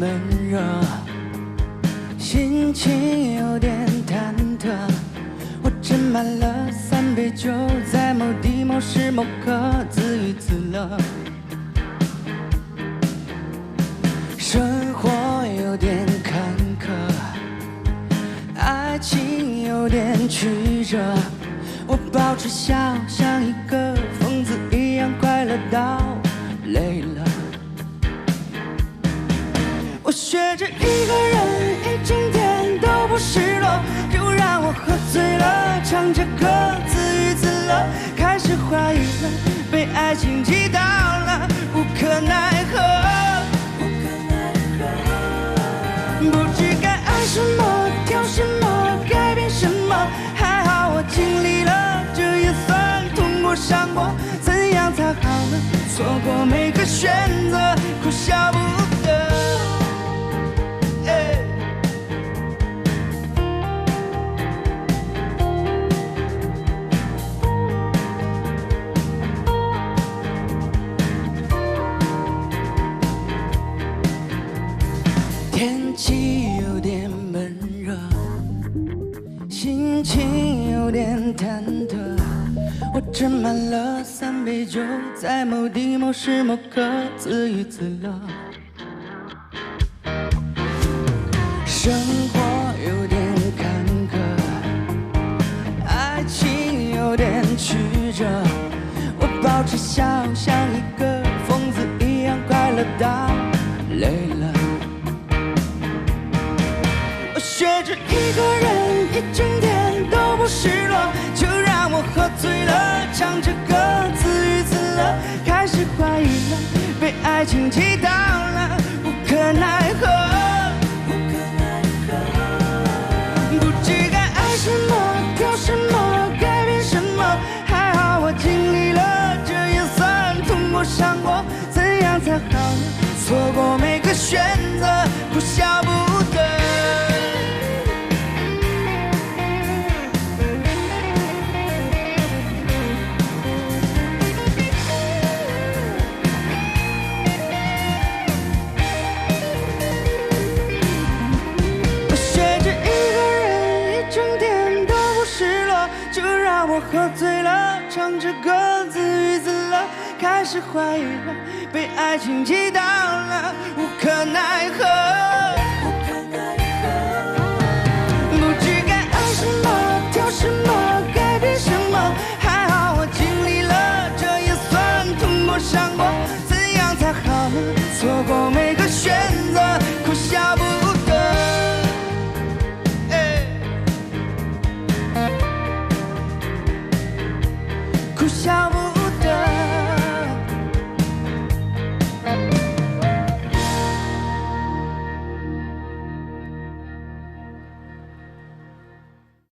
闷热，心情有点忐忑。我斟满了3杯酒，在某地某时某刻自娱自乐。生活有点坎坷，爱情有点曲折。我保持笑，像一个疯子一样快乐到累了。我学着一个人一整天都不失落，就让我喝醉了，唱着歌自娱自乐，开始怀疑了，被爱情击倒了，无可奈何。不知该爱什么，挑什么，改变什么，还好我经历了，这也算痛过伤过，怎样才好呢？错过每个选择，哭笑不得。天气有点闷热，心情有点忐忑。我斟满了3杯酒，在某地某时某刻自娱自乐。生活有点坎坷，爱情有点曲折。我保持笑，像一个疯子一样快乐到累了。学着一个人一整天都不失落，就让我喝醉了，唱着歌自娱自乐，开始怀疑了，被爱情击倒了，无可奈何。不知该爱什么，挑什么，改变什么，还好我经历了，这也算痛过伤过，怎样才好呢？错过每个选择，哭笑不得。我喝醉了，唱着歌自娱自乐，开始怀疑了，被爱情击倒了，无可奈何。